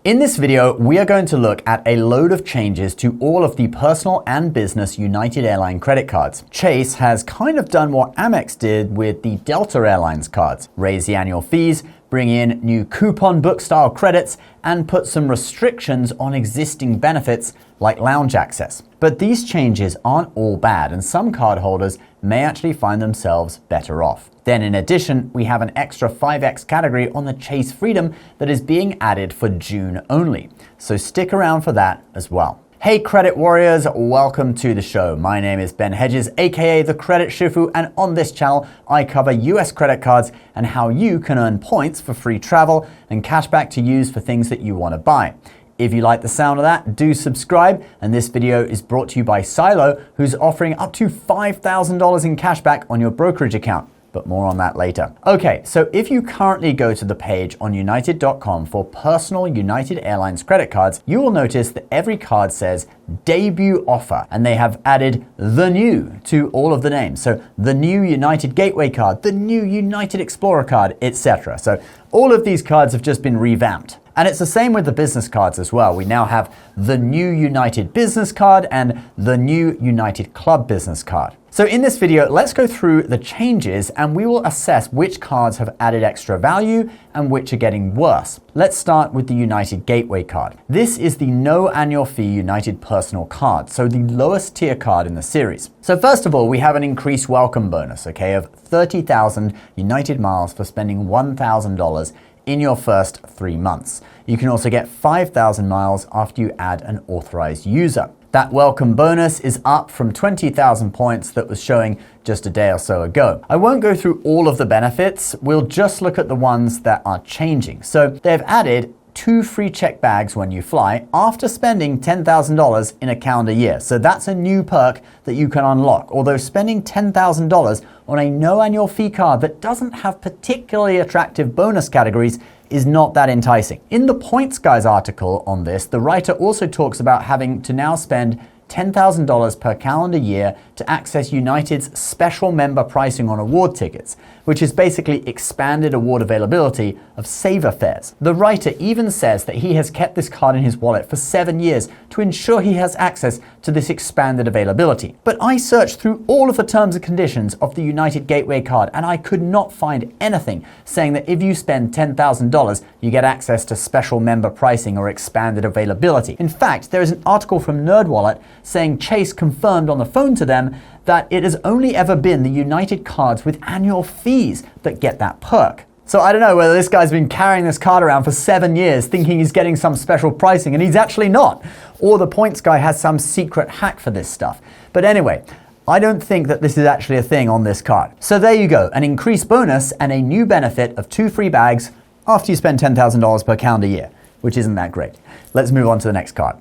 In this video, we are going to look at a load of changes to all of the personal and business United Airline credit cards. Chase has kind of done what Amex did with the Delta Airlines cards, raise the annual fees, bring in new coupon book style credits, and put some restrictions on existing benefits like lounge access. But these changes aren't all bad, and some cardholders may actually find themselves better off. Then in addition, we have an extra 5x category on the Chase Freedom that is being added for June only. So stick around for that as well. Hey credit warriors, welcome to the show. My name is Ben Hedges, aka the Credit Shifu, and on this channel I cover US credit cards and how you can earn points for free travel and cashback to use for things that you want to buy. If you like the sound of that, do subscribe, and this video is brought to you by Silo, who's offering up to $5,000 in cashback on your brokerage account. But more on that later. Okay, so if you currently go to the page on united.com for personal United Airlines credit cards, you will notice that every card says debut offer, and they have added the new to all of the names. So the new United Gateway card, the new United Explorer card, etc. So all of these cards have just been revamped. And it's the same with the business cards as well. We now have the new United Business Card and the new United Club Business Card. So in this video, let's go through the changes and we will assess which cards have added extra value and which are getting worse. Let's start with the United Gateway card. This is the no annual fee United Personal card, so the lowest tier card in the series. So first of all, we have an increased welcome bonus, okay, of 30,000 United miles for spending $1,000 in your first 3 months. You can also get 5,000 miles after you add an authorized user. That welcome bonus is up from 20,000 points that was showing just a day or so ago. I won't go through all of the benefits, we'll just look at the ones that are changing. So they've added 2 free check bags when you fly after spending $10,000 in a calendar year. So that's a new perk that you can unlock. Although spending $10,000 on a no annual fee card that doesn't have particularly attractive bonus categories is not that enticing. In the Points Guys article on this, the writer also talks about having to now spend $10,000 per calendar year to access United's special member pricing on award tickets, which is basically expanded award availability of saver fares. The writer even says that he has kept this card in his wallet for 7 years to ensure he has access to this expanded availability. But I searched through all of the terms and conditions of the United Gateway card and I could not find anything saying that if you spend $10,000, you get access to special member pricing or expanded availability. In fact, there is an article from NerdWallet saying Chase confirmed on the phone to them that it has only ever been the United cards with annual fees that get that perk. So I don't know whether this guy's been carrying this card around for 7 years thinking he's getting some special pricing and he's actually not. Or the Points Guy has some secret hack for this stuff. But anyway, I don't think that this is actually a thing on this card. So there you go, an increased bonus and a new benefit of 2 free bags after you spend $10,000 per calendar year, which isn't that great. Let's move on to the next card.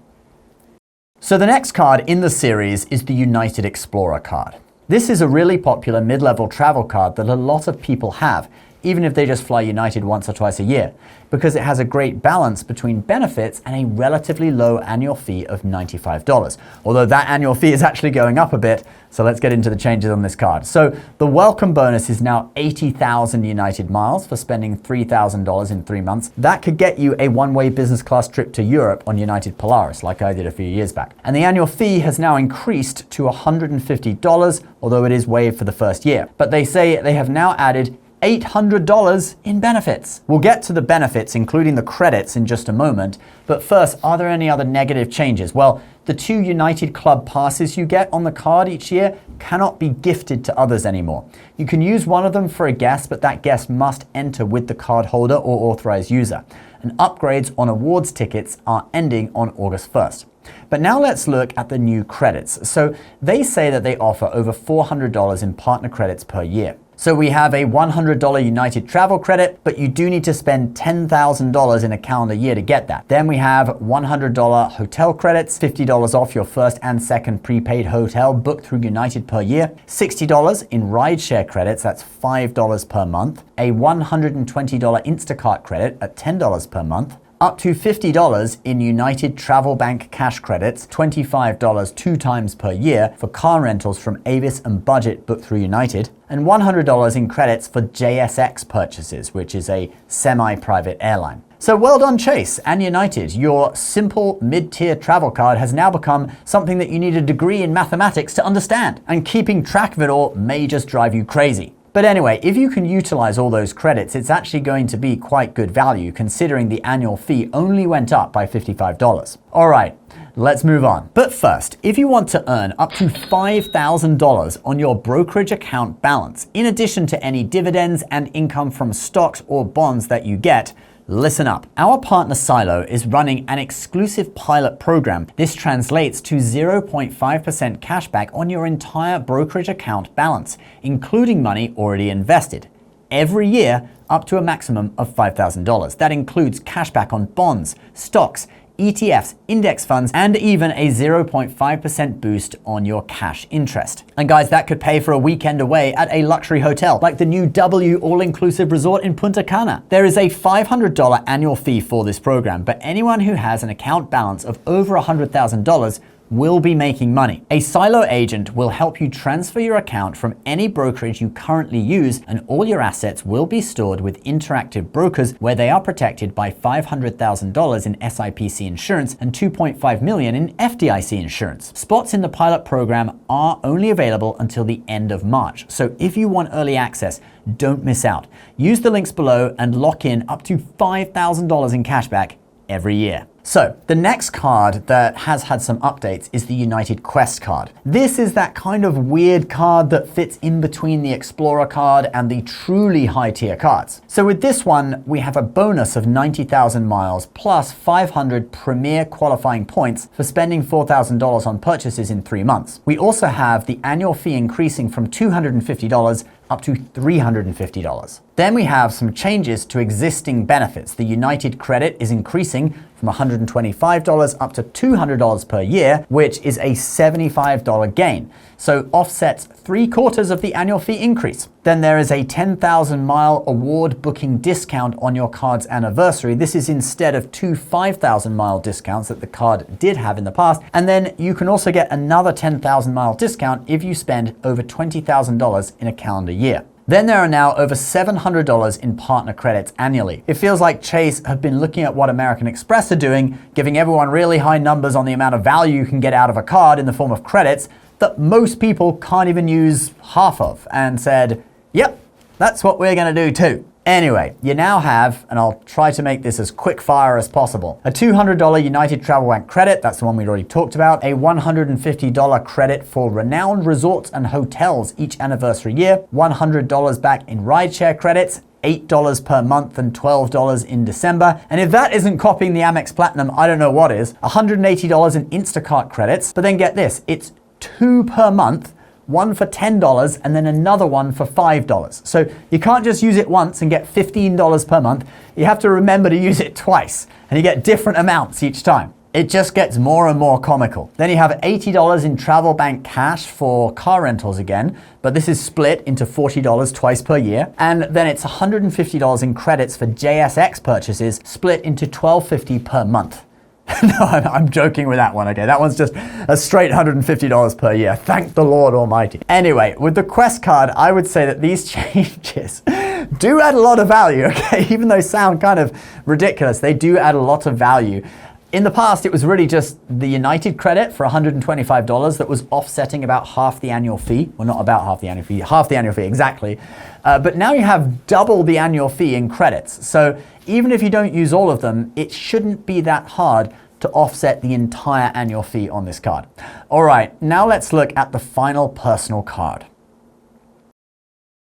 So the next card in the series is the United Explorer card. This is a really popular mid-level travel card that a lot of people have, even if they just fly United once or twice a year, because it has a great balance between benefits and a relatively low annual fee of $95. Although that annual fee is actually going up a bit, so let's get into the changes on this card. So the welcome bonus is now 80,000 United miles for spending $3,000 in 3 months. That could get you a one-way business class trip to Europe on United Polaris, like I did a few years back. And the annual fee has now increased to $150, although it is waived for the first year. But they say they have now added $800 in benefits. We'll get to the benefits, including the credits, in just a moment. But first, are there any other negative changes? Well, the 2 United Club passes you get on the card each year cannot be gifted to others anymore. You can use one of them for a guest, but that guest must enter with the card holder or authorized user. And upgrades on awards tickets are ending on August 1st. But now let's look at the new credits. So they say that they offer over $400 in partner credits per year. So we have a $100 United travel credit, but you do need to spend $10,000 in a calendar year to get that. Then we have $100 hotel credits, $50 off your first and second prepaid hotel booked through United per year, $60 in rideshare credits, that's $5 per month, a $120 Instacart credit at $10 per month, up to $50 in United Travel Bank cash credits, $25 2 times per year for car rentals from Avis and Budget booked through United, and $100 in credits for JSX purchases, which is a semi-private airline. So well done, Chase and United. Your simple mid-tier travel card has now become something that you need a degree in mathematics to understand, and keeping track of it all may just drive you crazy. But anyway, if you can utilize all those credits, it's actually going to be quite good value considering the annual fee only went up by $55. All right, let's move on. But first, if you want to earn up to $5,000 on your brokerage account balance, in addition to any dividends and income from stocks or bonds that you get, listen up. Our partner Silo is running an exclusive pilot program. This translates to 0.5% cashback on your entire brokerage account balance, including money already invested, every year up to a maximum of $5,000. That includes cashback on bonds, stocks, ETFs, index funds, and even a 0.5% boost on your cash interest. And guys, that could pay for a weekend away at a luxury hotel, like the new W all-inclusive resort in Punta Cana. There is a $500 annual fee for this program, but anyone who has an account balance of over $100,000 will be making money. A Silo agent will help you transfer your account from any brokerage you currently use, and all your assets will be stored with Interactive Brokers, where they are protected by $500,000 in SIPC insurance and $2.5 million in FDIC insurance. Spots in the pilot program are only available until the end of March, so if you want early access, don't miss out. Use the links below and lock in up to $5,000 in cashback every year. So the next card that has had some updates is the United Quest card. This is that kind of weird card that fits in between the Explorer card and the truly high tier cards. So with this one, we have a bonus of 90,000 miles plus 500 premier qualifying points for spending $4,000 on purchases in 3 months. We also have the annual fee increasing from $250 up to $350. Then we have some changes to existing benefits. The United credit is increasing from $125 up to $200 per year, which is a $75 gain. So offsets 3/4 of the annual fee increase. Then there is a 10,000 mile award booking discount on your card's anniversary. This is instead of 2 5,000 mile discounts that the card did have in the past. And then you can also get another 10,000 mile discount if you spend over $20,000 in a calendar year. Then there are now over $700 in partner credits annually. It feels like Chase have been looking at what American Express are doing, giving everyone really high numbers on the amount of value you can get out of a card in the form of credits that most people can't even use half of, and said, yep, that's what we're gonna do too. Anyway, you now have, and I'll try to make this as quick fire as possible, a $200 United Travel Bank credit, that's the one we'd already talked about, a $150 credit for renowned resorts and hotels each anniversary year, $100 back in rideshare credits, $8 per month and $12 in December. And if that isn't copying the Amex Platinum, I don't know what is. $180 in Instacart credits, but then get this, it's 2 per month, one for $10 and then another one for $5. So you can't just use it once and get $15 per month. You have to remember to use it twice, and you get different amounts each time. It just gets more and more comical. Then you have $80 in Travel Bank cash for car rentals again, but this is split into $40 twice per year. And then it's $150 in credits for JSX purchases, split into $12.50 per month. No, I'm joking with that one, okay? That one's just a straight $150 per year. Thank the Lord Almighty. Anyway, with the Quest card, I would say that these changes do add a lot of value, okay? Even though they sound kind of ridiculous, they do add a lot of value. In the past, it was really just the United credit for $125 that was offsetting about half the annual fee. Well, not about half the annual fee, half the annual fee, exactly. But now you have double the annual fee in credits. So even if you don't use all of them, it shouldn't be that hard to offset the entire annual fee on this card. All right, now let's look at the final personal card.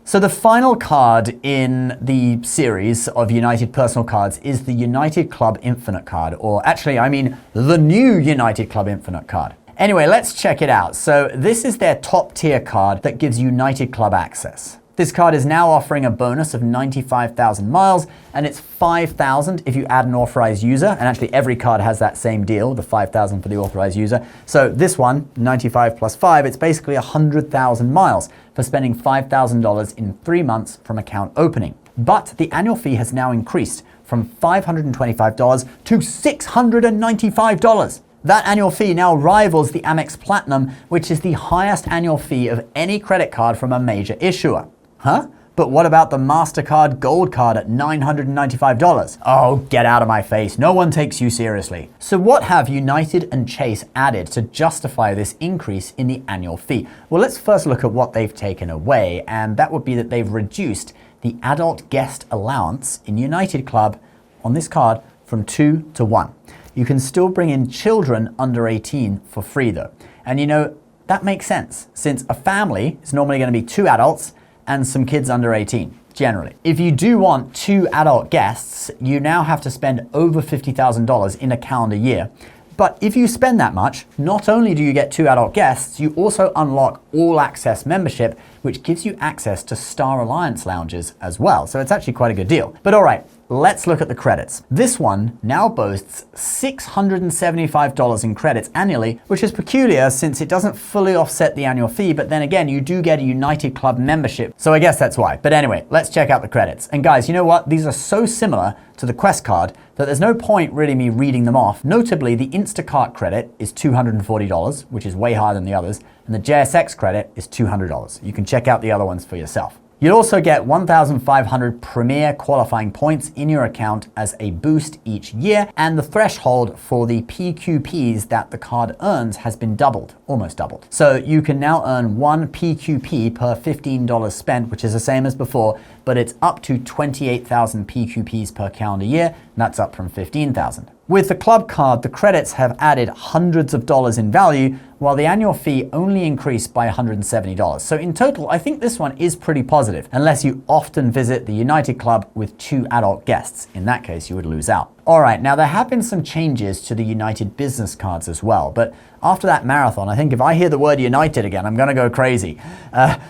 So the final card in the series of United personal cards is the United Club Infinite card, or actually, I mean the new United Club Infinite card. Anyway, let's check it out. So this is their top tier card that gives United Club access. This card is now offering a bonus of 95,000 miles, and it's 5,000 if you add an authorized user. And actually every card has that same deal, the 5,000 for the authorized user. So this one, 95 plus 5, it's basically 100,000 miles for spending $5,000 in 3 months from account opening. But the annual fee has now increased from $525 to $695. That annual fee now rivals the Amex Platinum, which is the highest annual fee of any credit card from a major issuer. Huh? But what about the MasterCard Gold Card at $995? Oh, get out of my face. No one takes you seriously. So what have United and Chase added to justify this increase in the annual fee? Well, let's first look at what they've taken away, and that would be that they've reduced the adult guest allowance in United Club on this card from 2 to 1. You can still bring in children under 18 for free though. And you know, that makes sense since a family is normally going to be 2 adults and some kids under 18, generally. If you do want 2 adult guests, you now have to spend over $50,000 in a calendar year. But if you spend that much, not only do you get 2 adult guests, you also unlock all access membership, which gives you access to Star Alliance lounges as well. So it's actually quite a good deal. But all right, let's look at the credits. This one now boasts $675 in credits annually, which is peculiar since it doesn't fully offset the annual fee, but then again, you do get a United Club membership. So I guess that's why. But anyway, let's check out the credits. And guys, you know what? These are so similar to the Quest card that there's no point really me reading them off. Notably, the Instacart credit is $240, which is way higher than the others, and the JSX credit is $200. You can check out the other ones for yourself. You'll also get 1,500 premier qualifying points in your account as a boost each year, and the threshold for the PQPs that the card earns has been doubled, almost doubled. So you can now earn 1 PQP per $15 spent, which is the same as before, but it's up to 28,000 PQPs per calendar year, and that's up from 15,000. With the club card, the credits have added hundreds of dollars in value, while the annual fee only increased by $170. So in total, I think this one is pretty positive, unless you often visit the United Club with 2 adult guests. In that case, you would lose out. All right, now there have been some changes to the United business cards as well, but after that marathon, I think if I hear the word United again, I'm gonna go crazy.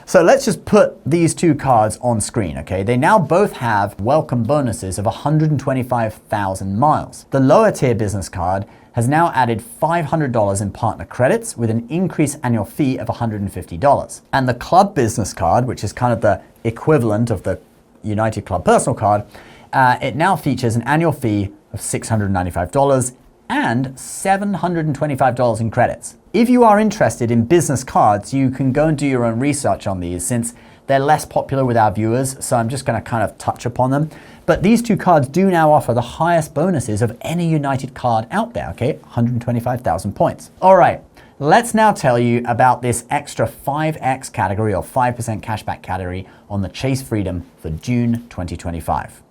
So let's just put these 2 cards on screen, okay? They now both have welcome bonuses of 125,000 miles. The lower tier business card has now added $500 in partner credits with an increased annual fee of $150. And the club business card, which is kind of the equivalent of the United Club personal card, it now features an annual fee of $695 and $725 in credits. If you are interested in business cards, you can go and do your own research on these since they're less popular with our viewers, so I'm just gonna kind of touch upon them. But these 2 cards do now offer the highest bonuses of any United card out there, okay? 125,000 points. All right, let's now tell you about this extra 5X category or 5% cashback category on the Chase Freedom for June 2025.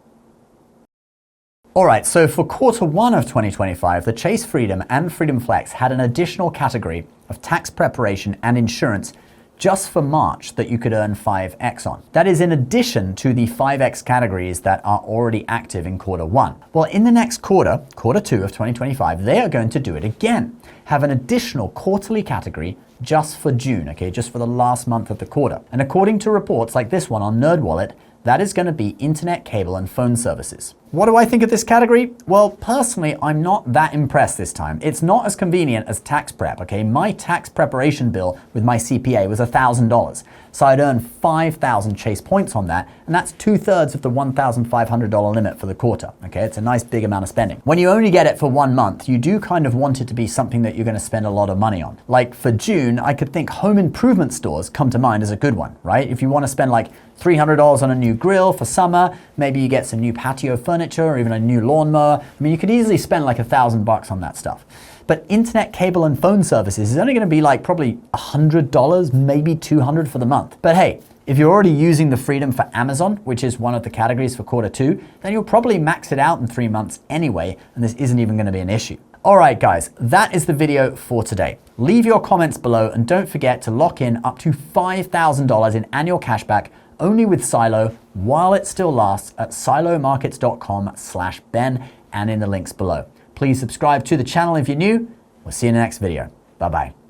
All right, so for Q1 of 2025, the Chase Freedom and Freedom Flex had an additional category of tax preparation and insurance just for March that you could earn 5X on. That is in addition to the 5X categories that are already active in Q1. Well, in the next quarter, Q2 of 2025, they are going to do it again. Have an additional quarterly category just for June, okay, just for the last month of the quarter. And according to reports like this one on NerdWallet, that is going to be internet, cable, and phone services. What do I think of this category? Well, personally, I'm not that impressed this time. It's not as convenient as tax prep, okay? My tax preparation bill with my CPA was $1,000. So I'd earn 5,000 Chase points on that, and that's 2/3 of the $1,500 limit for the quarter, okay? It's a nice big amount of spending. When you only get it for 1 month, you do kind of want it to be something that you're gonna spend a lot of money on. Like for June, I could think home improvement stores come to mind as a good one, right? If you wanna spend like $300 on a new grill for summer, maybe you get some new patio furniture or even a new lawnmower. I mean, you could easily spend like $1,000 on that stuff. But internet, cable, and phone services is only gonna be like probably $100, maybe $200 for the month. But hey, if you're already using the Freedom for Amazon, which is one of the categories for Q2, then you'll probably max it out in 3 months anyway, and this isn't even gonna be an issue. All right, guys, that is the video for today. Leave your comments below and don't forget to lock in up to $5,000 in annual cashback only with Silo while it still lasts at silomarkets.com/Ben and in the links below. Please subscribe to the channel if you're new. We'll see you in the next video. Bye-bye.